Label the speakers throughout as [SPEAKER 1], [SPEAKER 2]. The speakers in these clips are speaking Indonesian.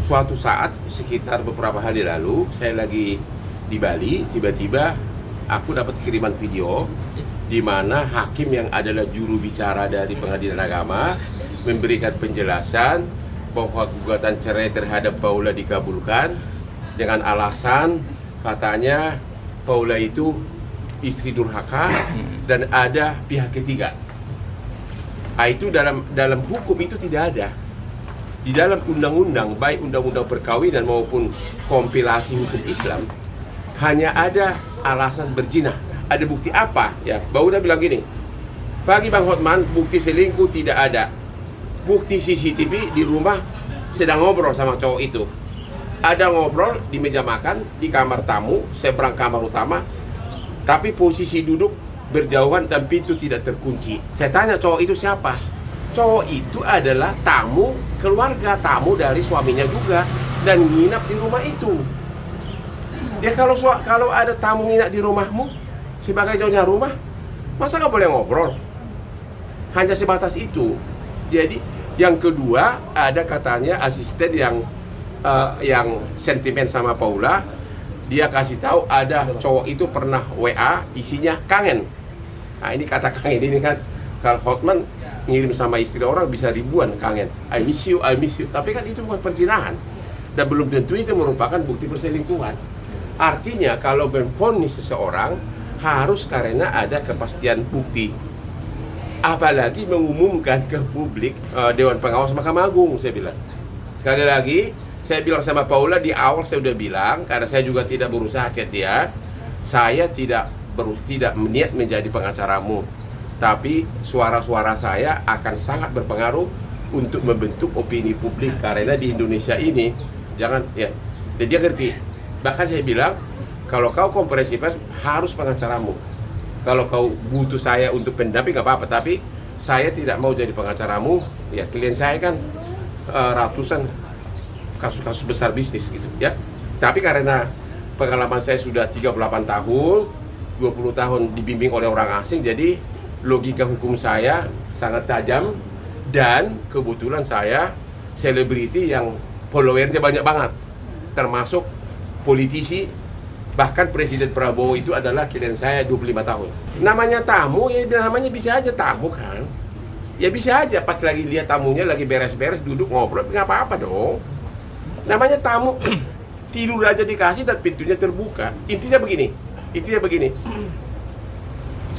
[SPEAKER 1] suatu saat sekitar beberapa hari lalu saya lagi di Bali, tiba-tiba aku dapat kiriman video di mana hakim yang adalah juru bicara dari Pengadilan Agama memberikan penjelasan bahwa gugatan cerai terhadap Paula dikabulkan dengan alasan katanya Paula itu istri durhaka dan ada pihak ketiga. Itu dalam hukum itu tidak ada. Di dalam undang-undang, baik undang-undang perkawinan maupun kompilasi hukum Islam, hanya ada alasan berzina. Ada bukti apa? Ya, Paula bilang gini, bagi Bang Hotman bukti selingkuh tidak ada. Bukti CCTV di rumah sedang ngobrol sama cowok itu. Ada ngobrol di meja makan, di kamar tamu, seberang kamar utama, tapi posisi duduk berjauhan dan pintu tidak terkunci. Saya tanya cowok itu siapa? Cowok itu adalah tamu keluarga, tamu dari suaminya juga, dan nginap di rumah itu. Ya kalau ada tamu nginap di rumahmu sebagai jauhnya rumah, masa nggak boleh ngobrol? Hanya sebatas itu. Jadi yang kedua ada katanya asisten yang sentimen sama Paula, dia kasih tahu ada cowok itu pernah WA isinya kangen. Nah ini kata kangen ini kan kalau Hotman ngirim sama istri orang bisa ribuan kangen. I miss you, I miss you. Tapi kan itu bukan perzinahan dan belum tentu itu merupakan bukti perselingkuhan. Artinya kalau memvonis seseorang harus karena ada kepastian bukti. Apalagi mengumumkan ke publik Dewan Pengawas Mahkamah Agung, saya bilang. Sekali lagi, saya bilang sama Paula di awal saya udah bilang, karena saya juga tidak berusaha chat dia, saya tidak berniat menjadi pengacaramu, tapi suara-suara saya akan sangat berpengaruh untuk membentuk opini publik karena di Indonesia ini jangan ya, dia ngerti. Bahkan saya bilang kalau kau konferensi pers harus pengacaramu. Kalau kau butuh saya untuk pendamping nggak apa-apa, tapi saya tidak mau jadi pengacaramu. Ya klien saya kan ratusan kasus-kasus besar bisnis gitu ya. Tapi karena pengalaman saya sudah 38 tahun, 20 tahun dibimbing oleh orang asing, jadi logika hukum saya sangat tajam dan kebetulan saya selebriti yang followernya banyak banget, termasuk politisi. Bahkan Presiden Prabowo itu adalah klien saya 25 tahun. Namanya tamu, ya namanya bisa aja tamu kan. Ya bisa aja pas lagi lihat tamunya lagi beres-beres, duduk ngobrol, nggak apa-apa dong. Namanya tamu, tidur aja dikasih dan pintunya terbuka. Intinya begini,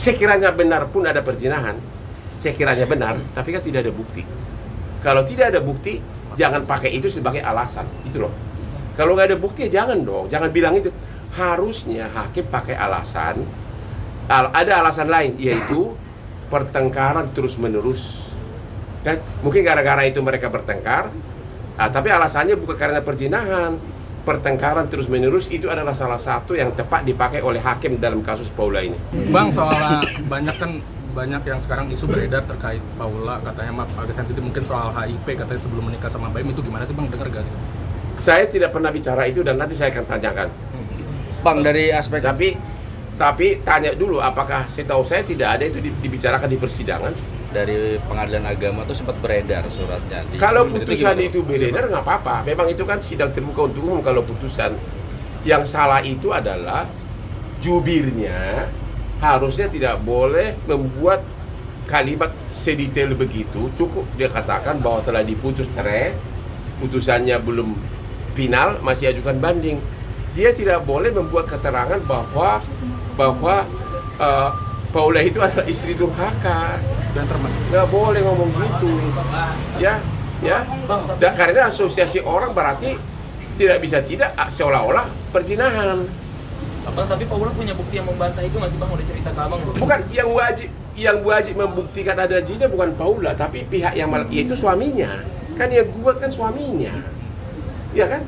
[SPEAKER 1] sekiranya benar pun ada perzinahan, sekiranya benar, tapi kan tidak ada bukti. Kalau tidak ada bukti, jangan pakai itu sebagai alasan, itu loh. Kalau nggak ada bukti, ya jangan dong, jangan bilang itu. Harusnya hakim pakai alasan, ada alasan lain, yaitu pertengkaran terus-menerus. Dan mungkin gara-gara itu mereka bertengkar, tapi alasannya bukan karena perzinahan. Pertengkaran terus-menerus itu adalah salah satu yang tepat dipakai oleh hakim dalam kasus Paula ini.
[SPEAKER 2] Bang, soal banyak yang sekarang isu beredar terkait Paula, katanya agak sensitif mungkin soal HIP, katanya sebelum menikah sama Baim, itu gimana sih Bang, dengar gak?
[SPEAKER 1] Saya tidak pernah bicara itu dan nanti saya akan tanyakan.
[SPEAKER 3] Bang, dari aspek
[SPEAKER 1] tapi tanya dulu apakah setahu saya tidak ada itu dibicarakan di persidangan.
[SPEAKER 3] Dari Pengadilan Agama tuh sempat beredar suratnya.
[SPEAKER 1] Kalau putusan itu beredar nggak apa-apa. Memang itu kan sidang terbuka untuk umum. Kalau putusan yang salah itu adalah jubirnya harusnya tidak boleh membuat kalimat sedetail begitu. Cukup dia katakan bahwa telah diputus cerai, putusannya belum final, masih ajukan banding. Dia tidak boleh membuat keterangan bahwa Paula itu adalah istri durhaka.
[SPEAKER 2] Dan termasuk
[SPEAKER 1] nggak boleh ngomong gitu, ya. Karena asosiasi orang berarti tidak bisa seolah-olah perzinahan.
[SPEAKER 4] Abang, tapi Paula punya bukti yang membantah itu nggak sih Bang? Udah cerita ke Abang belum?
[SPEAKER 1] Bukan, yang wajib membuktikan ada zina bukan Paula, tapi pihak yang yaitu suaminya. Kan yang gugat kan suaminya, ya kan?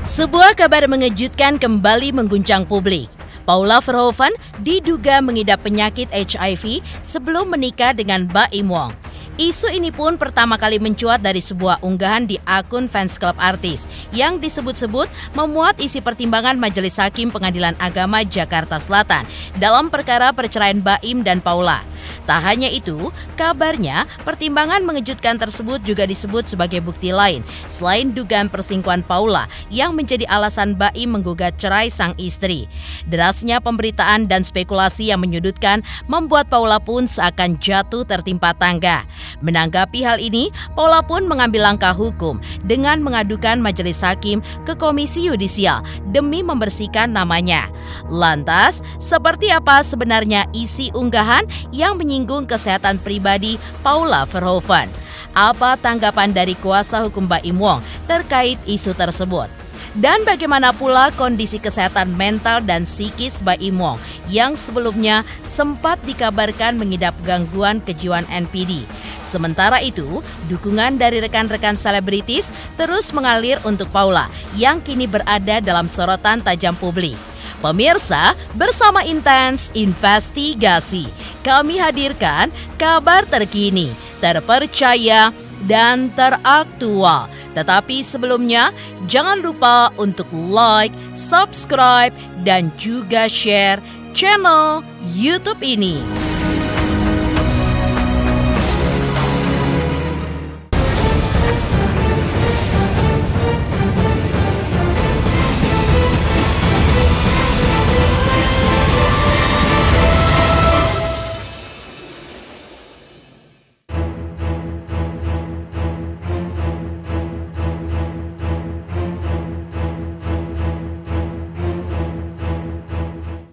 [SPEAKER 5] Sebuah kabar mengejutkan kembali mengguncang publik. Paula Verhoeven diduga mengidap penyakit HIV sebelum menikah dengan Baim Wong. Isu ini pun pertama kali mencuat dari sebuah unggahan di akun fans klub artis yang disebut-sebut memuat isi pertimbangan Majelis Hakim Pengadilan Agama Jakarta Selatan dalam perkara perceraian Baim dan Paula. Tak hanya itu, kabarnya pertimbangan mengejutkan tersebut juga disebut sebagai bukti lain selain dugaan perselingkuhan Paula yang menjadi alasan Baim menggugat cerai sang istri. Derasnya pemberitaan dan spekulasi yang menyudutkan membuat Paula pun seakan jatuh tertimpa tangga. Menanggapi hal ini, Paula pun mengambil langkah hukum dengan mengadukan majelis hakim ke Komisi Yudisial demi membersihkan namanya. Lantas, seperti apa sebenarnya isi unggahan yang menyinggung kesehatan pribadi Paula Verhoeven? Apa tanggapan dari kuasa hukum Baim Wong terkait isu tersebut? Dan bagaimana pula kondisi kesehatan mental dan psikis Baim Wong yang sebelumnya sempat dikabarkan mengidap gangguan kejiwaan NPD. Sementara itu, dukungan dari rekan-rekan selebritis terus mengalir untuk Paula yang kini berada dalam sorotan tajam publik. Pemirsa, bersama Intens Investigasi, kami hadirkan kabar terkini, terpercaya, dan teraktual. Tetapi sebelumnya, jangan lupa untuk like, subscribe, dan juga share channel YouTube ini.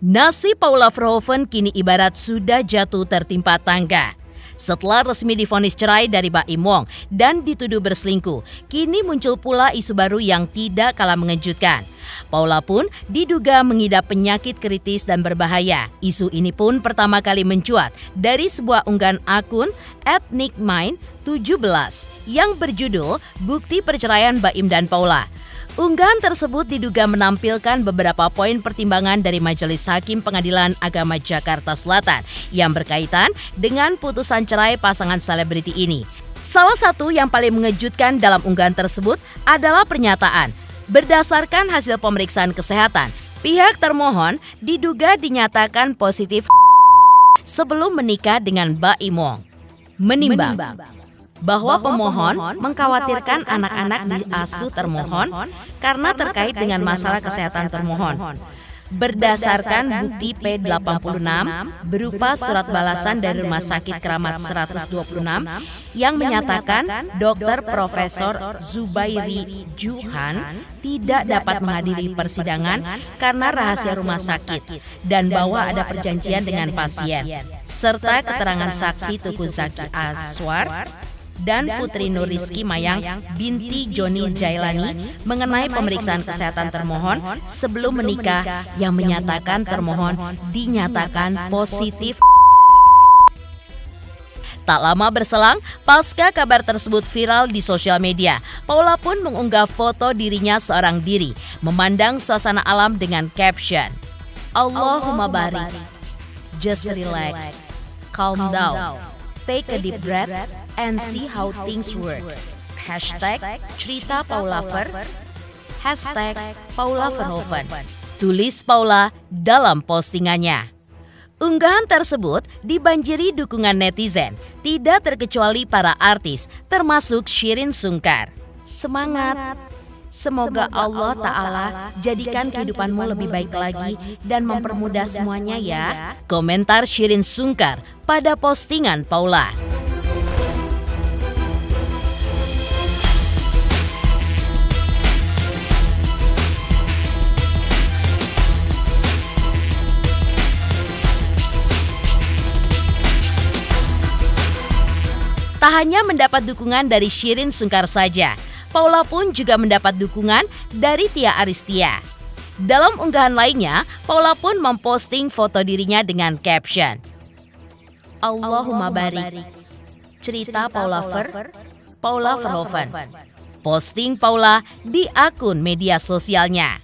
[SPEAKER 5] Nasib Paula Verhoeven kini ibarat sudah jatuh tertimpa tangga. Setelah resmi divonis cerai dari Baim Wong dan dituduh berselingkuh, kini muncul pula isu baru yang tidak kalah mengejutkan. Paula pun diduga mengidap penyakit kritis dan berbahaya. Isu ini pun pertama kali mencuat dari sebuah unggahan akun @nickmind17 yang berjudul Bukti Perceraian Baim dan Paula. Unggahan tersebut diduga menampilkan beberapa poin pertimbangan dari Majelis Hakim Pengadilan Agama Jakarta Selatan yang berkaitan dengan putusan cerai pasangan selebriti ini. Salah satu yang paling mengejutkan dalam unggahan tersebut adalah pernyataan, berdasarkan hasil pemeriksaan kesehatan, pihak termohon diduga dinyatakan positif sebelum menikah dengan Baim Wong. Menimbang bahwa pemohon mengkhawatirkan anak-anak diasuh termohon karena terkait dengan masalah kesehatan termohon. Berdasarkan bukti P86 berupa surat balasan dari Rumah Sakit Keramat 126 yang menyatakan Dr. Profesor Zubairi Juhan tidak dapat menghadiri persidangan karena rahasia rumah sakit dan bahwa ada perjanjian dengan pasien, serta keterangan saksi Tuku Zaki Aswar dan Putri Nur Rizky Mayang binti Joni Jailani mengenai pemeriksaan kesehatan termohon sebelum menikah yang menyatakan termohon dinyatakan positif. Tak lama berselang, pasca kabar tersebut viral di sosial media, Paula pun mengunggah foto dirinya seorang diri, memandang suasana alam dengan caption, Allahumma barik, just relax, calm down, take a deep breath, and see how things work. Hashtag cerita Paula Ver, hashtag Paula Verhoeven. Tulis Paula dalam postingannya. Unggahan tersebut dibanjiri dukungan netizen, tidak terkecuali para artis, termasuk Shireen Sungkar. Semangat! Semoga Allah Ta'ala jadikan kehidupanmu lebih baik lagi dan mempermudah semuanya ya. Komentar Shireen Sungkar pada postingan Paula. Tak hanya mendapat dukungan dari Shireen Sungkar saja, Paula pun juga mendapat dukungan dari Tia Aristia. Dalam unggahan lainnya, Paula pun memposting foto dirinya dengan caption, Allahumma barik, cerita Paula Ver, Paula Verhoeven. Posting Paula di akun media sosialnya.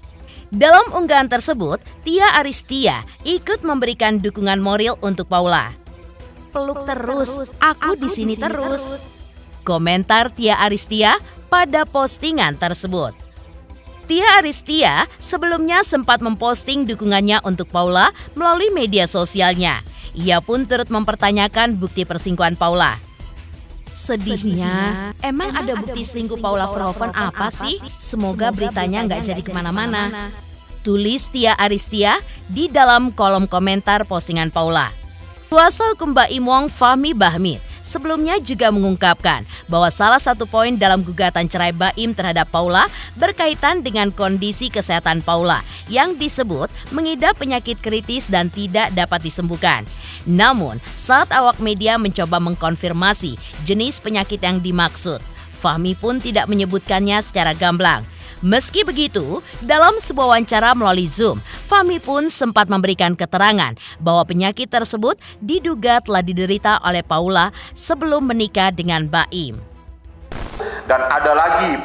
[SPEAKER 5] Dalam unggahan tersebut, Tia Aristia ikut memberikan dukungan moral untuk Paula. Peluk terus, aku di sini terus. Komentar Tia Aristia pada postingan tersebut. Tia Aristia sebelumnya sempat memposting dukungannya untuk Paula melalui media sosialnya. Ia pun turut mempertanyakan bukti perselingkuhan Paula. Sedihnya, emang ada bukti selingkuh Paula Verhoeven apa sih? Semoga beritanya nggak jadi kemana-mana. Tulis Tia Aristia di dalam kolom komentar postingan Paula. Kuasa hukum Mbak Im Wong, Fahmi Bahmid, sebelumnya juga mengungkapkan bahwa salah satu poin dalam gugatan cerai Mbak Im terhadap Paula berkaitan dengan kondisi kesehatan Paula yang disebut mengidap penyakit kritis dan tidak dapat disembuhkan. Namun, saat awak media mencoba mengkonfirmasi jenis penyakit yang dimaksud, Fahmi pun tidak menyebutkannya secara gamblang. Meski begitu, dalam sebuah wawancara melalui Zoom, Fahmi pun sempat memberikan keterangan bahwa penyakit tersebut diduga telah diderita oleh Paula sebelum menikah dengan Mbak Im.
[SPEAKER 6] Dan ada lagi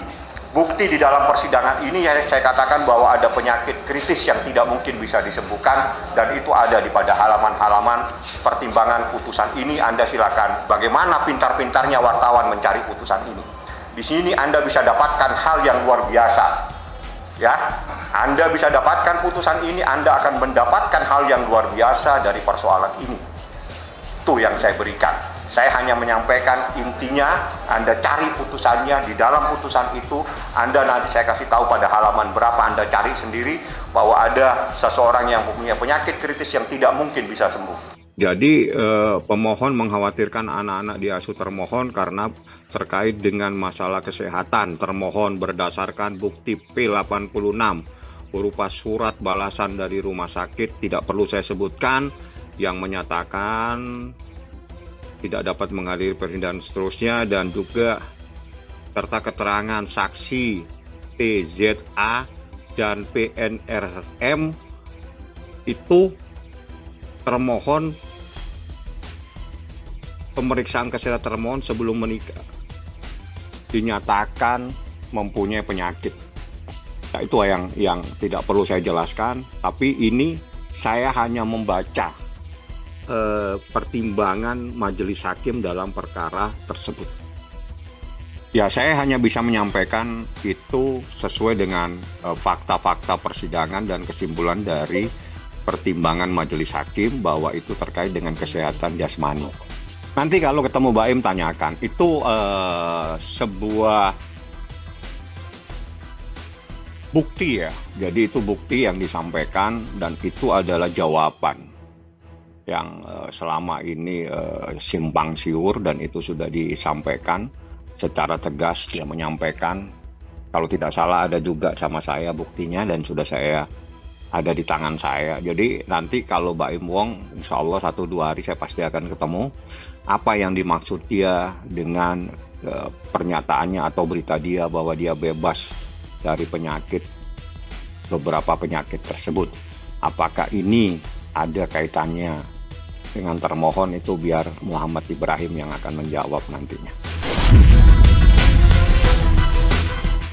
[SPEAKER 6] bukti di dalam persidangan ini yang saya katakan bahwa ada penyakit kritis yang tidak mungkin bisa disembuhkan, dan itu ada di pada halaman-halaman pertimbangan putusan ini. Anda silakan bagaimana pintar-pintarnya wartawan mencari putusan ini. Di sini Anda bisa dapatkan hal yang luar biasa. Ya, Anda bisa dapatkan putusan ini, Anda akan mendapatkan hal yang luar biasa dari persoalan ini. Itu yang saya berikan. Saya hanya menyampaikan intinya, Anda cari putusannya, di dalam putusan itu Anda nanti saya kasih tahu pada halaman berapa, Anda cari sendiri bahwa ada seseorang yang mempunyai penyakit kritis yang tidak mungkin bisa sembuh.
[SPEAKER 7] Jadi pemohon mengkhawatirkan anak-anak diasuh termohon karena terkait dengan masalah kesehatan. Termohon berdasarkan bukti P86 berupa surat balasan dari rumah sakit, tidak perlu saya sebutkan, yang menyatakan tidak dapat menghadiri persidangan seterusnya, dan juga serta keterangan saksi TZA dan PNRM itu termohon, pemeriksaan kesehatan termohon sebelum menikah dinyatakan mempunyai penyakit. Nah, itu yang tidak perlu saya jelaskan, tapi ini saya hanya membaca pertimbangan majelis hakim dalam perkara tersebut. Ya, saya hanya bisa menyampaikan itu sesuai dengan fakta-fakta persidangan dan kesimpulan dari pertimbangan majelis hakim bahwa itu terkait dengan kesehatan jasmani. Nanti kalau ketemu Mbak Im tanyakan, itu sebuah bukti ya. Jadi itu bukti yang disampaikan dan itu adalah jawaban yang selama ini simpang siur, dan itu sudah disampaikan secara tegas. Dia menyampaikan, kalau tidak salah ada juga sama saya buktinya dan sudah saya ada di tangan saya. Jadi nanti kalau Mbak Im Wong, insya Allah 1-2 hari saya pasti akan ketemu apa yang dimaksud dia dengan pernyataannya atau berita dia bahwa dia bebas dari penyakit, beberapa penyakit tersebut. Apakah ini ada kaitannya dengan termohon, itu biar Muhammad Ibrahim yang akan menjawab nantinya.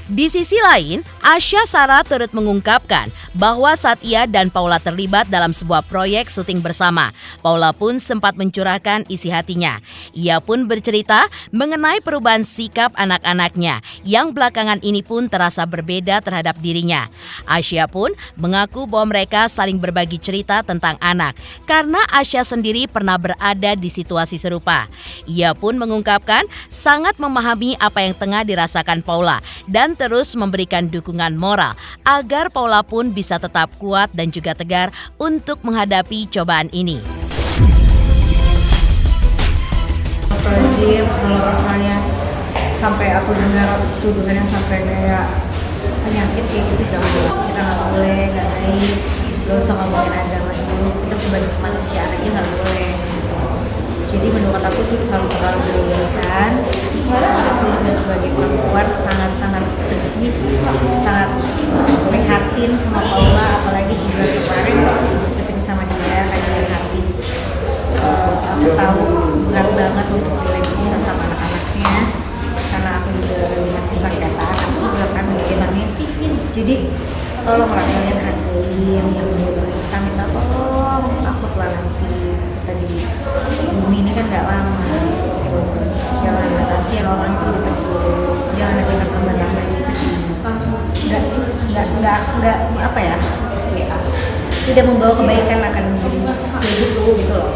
[SPEAKER 5] Di sisi lain, Asya Sarah turut mengungkapkan bahwa saat ia dan Paula terlibat dalam sebuah proyek syuting bersama, Paula pun sempat mencurahkan isi hatinya. Ia pun bercerita mengenai perubahan sikap anak-anaknya yang belakangan ini pun terasa berbeda terhadap dirinya. Asya pun mengaku bahwa mereka saling berbagi cerita tentang anak karena Asya sendiri pernah berada di situasi serupa. Ia pun mengungkapkan sangat memahami apa yang tengah dirasakan Paula dan terus memberikan dukungan moral agar Paula pun bisa tetap kuat dan juga tegar untuk menghadapi cobaan ini.
[SPEAKER 8] Kalau misalnya sampai aku dengar tuduhan yang sampai kayak penyakit kayak gitu, jangan, kita nggak boleh, nggak baik, gak usah ngomongin agama dulu, kita sebagai manusia aja nggak boleh. Jadi menurut aku itu terlalu berlebihan. Aku juga sebagai perempuan sangat-sangat sedih, sangat prihatin sama Paula, apalagi sebulan kemarin aku sempat ketemu sama dia kayak dari hati. Aku tahu berat banget untuk dia bisa sama anak-anaknya, karena aku juga masih sengketa, aku juga kan bagaimana. Jadi tolonglah kalian hargain yang kita minta, tolong aku telah nanti kita di bumi ini kan nggak lama. Jangan batasi orang itu udah terburuk, jangan ada tambah-tambah sedih. Nggak apa ya, tidak membawa kebaikan akan menjadi kayak gitu loh.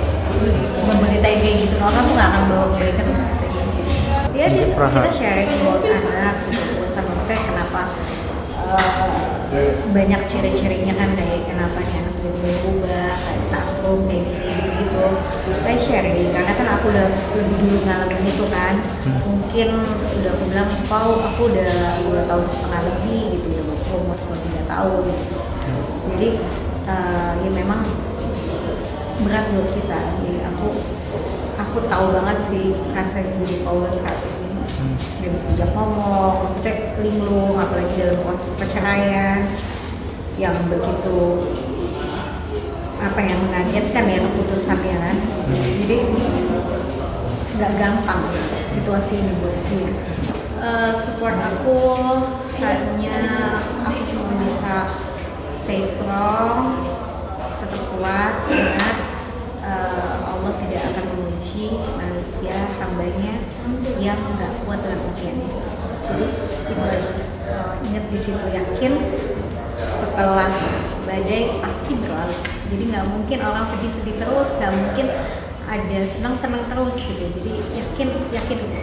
[SPEAKER 8] orang tuh nggak akan bawa kebaikan untuk kita. Ya kita sharing buat anak, urusan maksudnya kenapa banyak ciri-cirinya kan, kayak kenapa nih anak jadi berubah, kayak tantrum kayak gitu. Saya sharing karena kan aku udah lebih dulu ngalamin itu kan. Mungkin udah aku bilang, aku udah 2 tahun setengah lebih gitu, udah masuk 3 tahun gitu. Jadi ya memang berat buat kita. Jadi aku tahu banget sih rasanya jadi Paula sekarang ini. Gak bisa ajak ngomong, maksudnya linglung, apalagi dalam proses perceraian yang begitu mengagetkan ya keputusannya kan. Jadi nggak gampang situasi ini buat dia. Support aku hanya aku cuma bisa stay strong, tetap kuat, ingat Allah tidak akan menguji manusia hambanya yang nggak kuat dengan ujiannya. Jadi itu aja, ingat di situ, yakin setelah badai pasti berlalu. Jadi nggak mungkin orang sedih-sedih terus, nggak mungkin ada senang-senang terus gitu. Jadi yakin itu.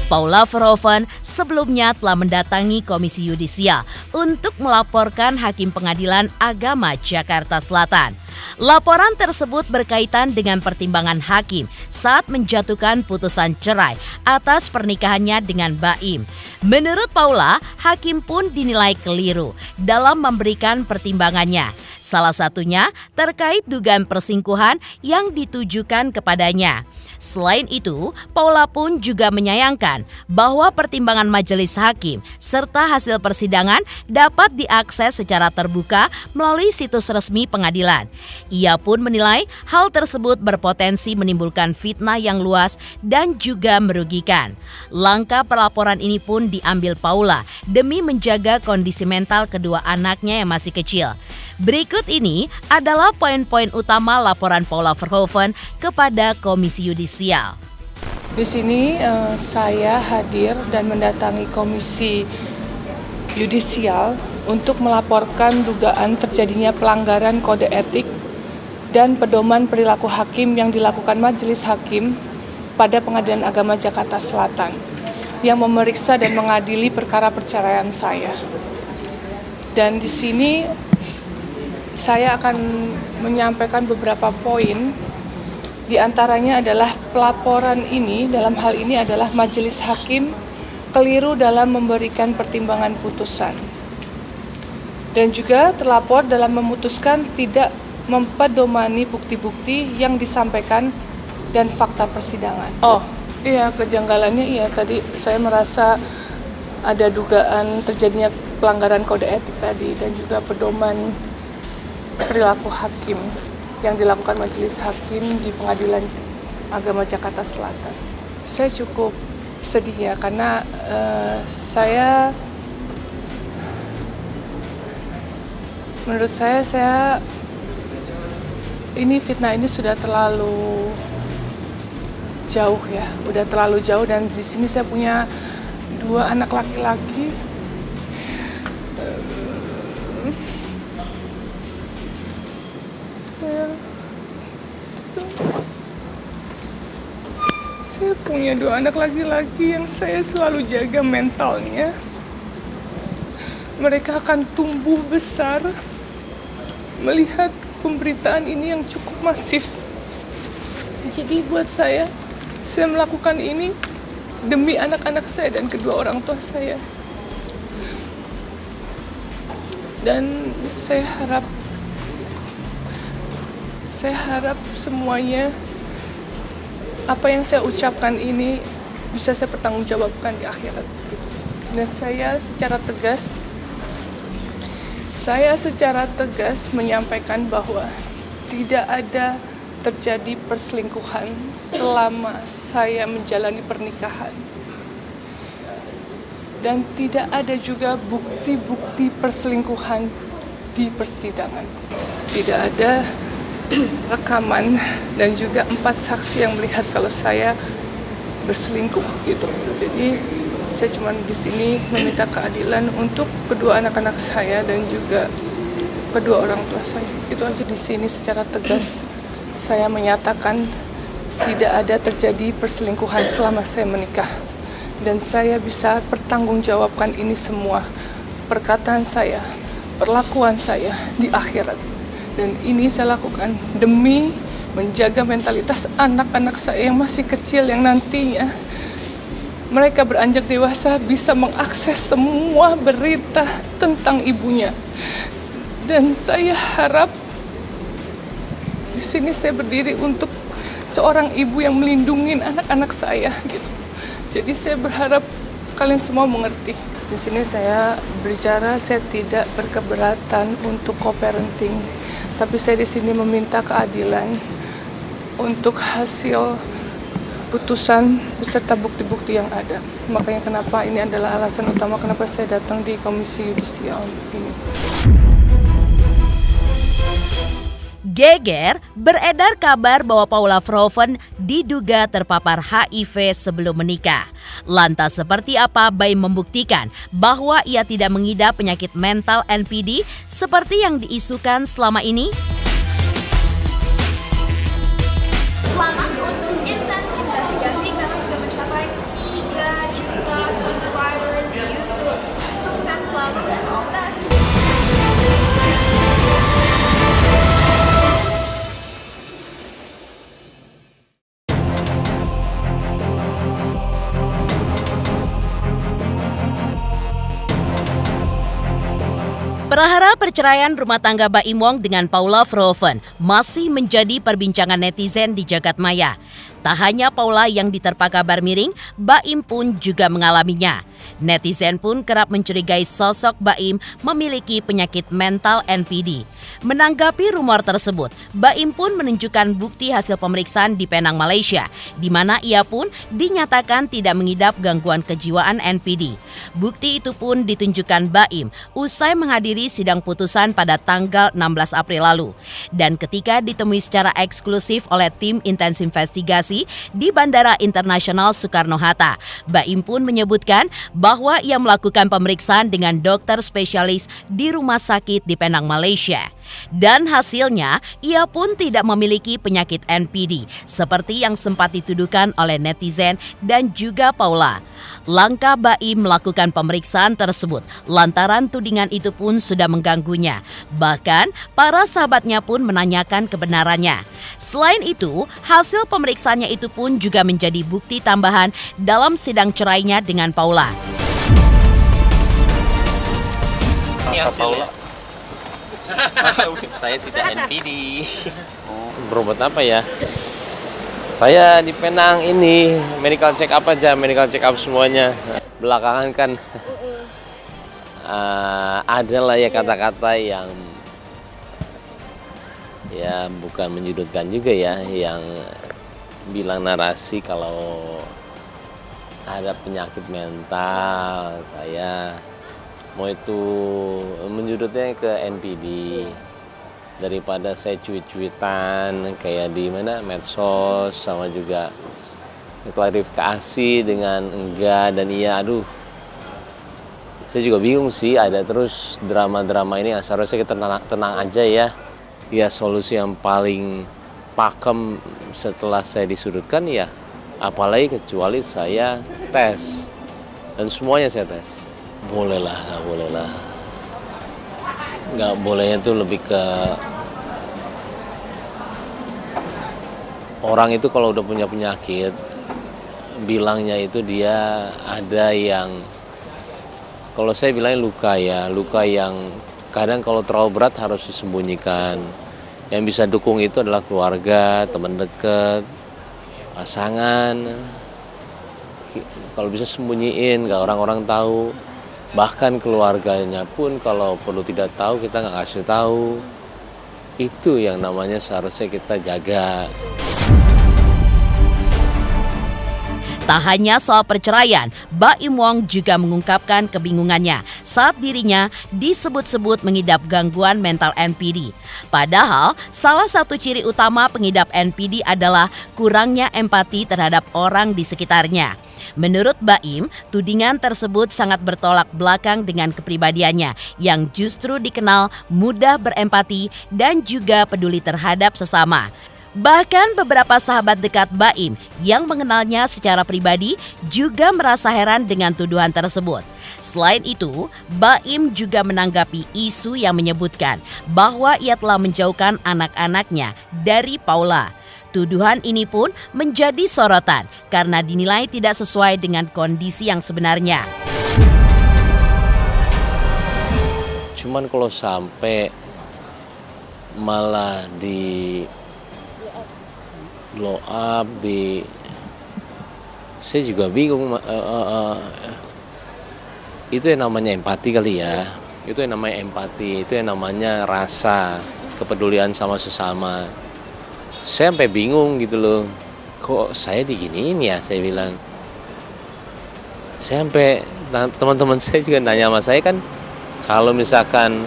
[SPEAKER 5] Paula Verhoeven sebelumnya telah mendatangi Komisi Yudisial untuk melaporkan Hakim Pengadilan Agama Jakarta Selatan. Laporan tersebut berkaitan dengan pertimbangan hakim saat menjatuhkan putusan cerai atas pernikahannya dengan Baim. Menurut Paula, hakim pun dinilai keliru dalam memberikan pertimbangannya. Salah satunya terkait dugaan perselingkuhan yang ditujukan kepadanya. Selain itu, Paula pun juga menyayangkan bahwa pertimbangan majelis hakim serta hasil persidangan dapat diakses secara terbuka melalui situs resmi pengadilan. Ia pun menilai hal tersebut berpotensi menimbulkan fitnah yang luas dan juga merugikan. Langkah pelaporan ini pun diambil Paula demi menjaga kondisi mental kedua anaknya yang masih kecil. Berikut ini adalah poin-poin utama laporan Paula Verhoeven kepada Komisi Yudisial.
[SPEAKER 9] Di sini saya hadir dan mendatangi Komisi Yudisial untuk melaporkan dugaan terjadinya pelanggaran kode etik dan pedoman perilaku hakim yang dilakukan Majelis Hakim pada Pengadilan Agama Jakarta Selatan yang memeriksa dan mengadili perkara perceraian saya. Dan di sini saya akan menyampaikan beberapa poin, di antaranya adalah pelaporan ini, dalam hal ini adalah Majelis Hakim keliru dalam memberikan pertimbangan putusan. Dan juga terlapor dalam memutuskan tidak mempedomani bukti-bukti yang disampaikan dan fakta persidangan. Kejanggalannya tadi saya merasa ada dugaan terjadinya pelanggaran kode etik tadi dan juga pedoman perilaku hakim yang dilakukan Majelis Hakim di Pengadilan Agama Jakarta Selatan. Saya cukup sedih ya, karena menurut saya ini fitnah ini sudah terlalu jauh ya, udah terlalu jauh, dan di sini saya punya 2 anak laki-laki. Saya punya 2 anak laki-laki yang saya selalu jaga mentalnya. Mereka akan tumbuh besar melihat pemberitaan ini yang cukup masif. Jadi buat saya melakukan ini demi anak-anak saya dan kedua orang tua saya. Dan saya harap semuanya, apa yang saya ucapkan ini bisa saya pertanggungjawabkan di akhirat. Dan saya secara tegas menyampaikan bahwa tidak ada terjadi perselingkuhan selama saya menjalani pernikahan. Dan tidak ada juga bukti-bukti perselingkuhan di persidangan. Tidak ada rekaman dan juga 4 saksi yang melihat kalau saya berselingkuh gitu. Jadi saya cuma di sini meminta keadilan untuk kedua anak-anak saya dan juga kedua orang tua saya. Itu aja di sini secara tegas. saya menyatakan tidak ada terjadi perselingkuhan selama saya menikah. Dan saya bisa pertanggungjawabkan ini semua, perkataan saya, perlakuan saya di akhirat. Dan ini saya lakukan demi menjaga mentalitas anak-anak saya yang masih kecil, yang nantinya mereka beranjak dewasa bisa mengakses semua berita tentang ibunya. Dan saya harap di sini saya berdiri untuk seorang ibu yang melindungi anak-anak saya gitu. Jadi saya berharap kalian semua mengerti. Di sini saya berbicara, saya tidak berkeberatan untuk co-parenting, tapi saya di sini meminta keadilan untuk hasil putusan beserta bukti-bukti yang ada. Makanya kenapa ini adalah alasan utama kenapa saya datang di Komisi Yudisial ini.
[SPEAKER 5] Geger, beredar kabar bahwa Paula Verhoeven diduga terpapar HIV sebelum menikah. Lantas seperti apa Baim membuktikan bahwa ia tidak mengidap penyakit mental NPD seperti yang diisukan selama ini?
[SPEAKER 10] Selamat untuk Intens Investigasi karena sudah mencapai 3 juta subscribers di YouTube. Sukses selalu dan all the best.
[SPEAKER 5] Perahara perceraian rumah tangga Baim Wong dengan Paula Verhoeven masih menjadi perbincangan netizen di jagat maya. Tak hanya Paula yang diterpa kabar miring, Baim pun juga mengalaminya. Netizen pun kerap mencurigai sosok Baim memiliki penyakit mental NPD. Menanggapi rumor tersebut, Baim pun menunjukkan bukti hasil pemeriksaan di Penang, Malaysia, di mana ia pun dinyatakan tidak mengidap gangguan kejiwaan NPD. Bukti itu pun ditunjukkan Baim usai menghadiri sidang putusan pada tanggal 16 April lalu. Dan ketika ditemui secara eksklusif oleh tim intens investigasi di Bandara Internasional Soekarno-Hatta, Baim pun menyebutkan bahwa ia melakukan pemeriksaan dengan dokter spesialis di rumah sakit di Penang, Malaysia. Dan hasilnya, ia pun tidak memiliki penyakit NPD seperti yang sempat dituduhkan oleh netizen dan juga Paula. Langkah Baim melakukan pemeriksaan tersebut lantaran tudingan itu pun sudah mengganggunya. Bahkan, para sahabatnya pun menanyakan kebenarannya. Selain itu, hasil pemeriksaannya itu pun juga menjadi bukti tambahan dalam sidang cerainya dengan Paula.
[SPEAKER 11] Ini hasilnya. Saya tidak NPD.
[SPEAKER 12] Berobat apa ya? Saya di Penang ini medical check up aja, medical check up semuanya. Belakangan kan ada lah ya kata-kata yang ya bukan menyudutkan juga ya, yang bilang narasi kalau ada penyakit mental. Saya mau itu menyudutnya ke NPD daripada saya cuit-cuitan kayak di mana medsos, sama juga klarifikasi dengan enggak dan iya. Aduh, saya juga bingung sih, ada terus drama-drama ini. Seharusnya kita tenang aja ya. Ya solusi yang paling pakem setelah saya disudutkan ya, apalagi kecuali saya tes, dan semuanya saya tes. Boleh lah, nggak boleh lah. Nggak bolehnya itu lebih ke orang itu kalau udah punya penyakit, bilangnya itu dia ada yang, kalau saya bilangnya luka ya, luka yang kadang kalau terlalu berat harus disembunyikan. Yang bisa dukung itu adalah keluarga, teman dekat, pasangan. Kalau bisa sembunyiin, nggak orang-orang tahu. Bahkan keluarganya pun kalau perlu tidak tahu, kita nggak kasih tahu. Itu yang namanya seharusnya kita jaga.
[SPEAKER 5] Tak hanya soal perceraian, Baim Wong juga mengungkapkan kebingungannya saat dirinya disebut-sebut mengidap gangguan mental NPD. Padahal, salah satu ciri utama pengidap NPD adalah kurangnya empati terhadap orang di sekitarnya. Menurut Baim, tudingan tersebut sangat bertolak belakang dengan kepribadiannya yang justru dikenal mudah berempati dan juga peduli terhadap sesama. Bahkan beberapa sahabat dekat Baim yang mengenalnya secara pribadi juga merasa heran dengan tuduhan tersebut. Selain itu, Baim juga menanggapi isu yang menyebutkan bahwa ia telah menjauhkan anak-anaknya dari Paula. Tuduhan ini pun menjadi sorotan karena dinilai tidak sesuai dengan kondisi yang sebenarnya.
[SPEAKER 12] Cuman kalau sampai malah di blow up, saya juga bingung. Itu yang namanya empati kali ya. Itu yang namanya empati, itu yang namanya rasa kepedulian sama sesama. Saya sampai bingung gitu loh. Kok saya diginiin ya, saya bilang. Saya sampai teman-teman saya juga nanya sama saya kan, kalau misalkan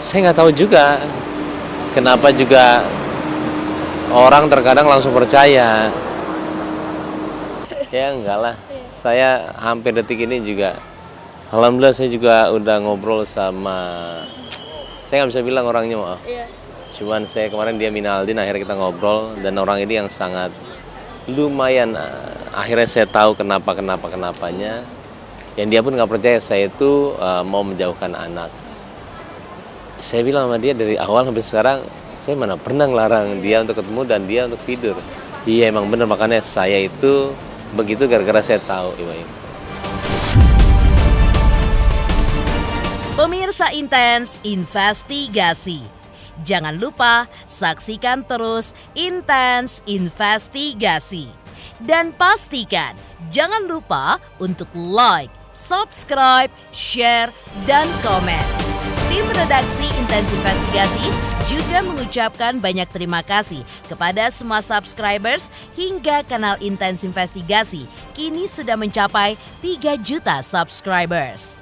[SPEAKER 12] saya nggak tahu juga kenapa juga orang terkadang langsung percaya. Ya enggak lah, saya hampir detik ini juga alhamdulillah saya juga udah ngobrol sama, saya nggak bisa bilang orangnya maaf. Cuman saya kemarin dia Minaldin, akhirnya kita ngobrol dan orang ini yang sangat lumayan, akhirnya saya tahu kenapanya. Yang dia pun nggak percaya saya itu mau menjauhkan anak. Saya bilang sama dia dari awal sampai sekarang, saya mana pernah ngelarang dia untuk ketemu dan dia untuk tidur. Iya emang bener, makanya saya itu begitu gara-gara saya tahu Iwaim.
[SPEAKER 5] Pemirsa Intens Investigasi, jangan lupa saksikan terus Intens Investigasi. Dan pastikan jangan lupa untuk like, subscribe, share, dan komen. Tim redaksi Intens Investigasi juga mengucapkan banyak terima kasih kepada semua subscribers hingga kanal Intens Investigasi kini sudah mencapai 3 juta subscribers.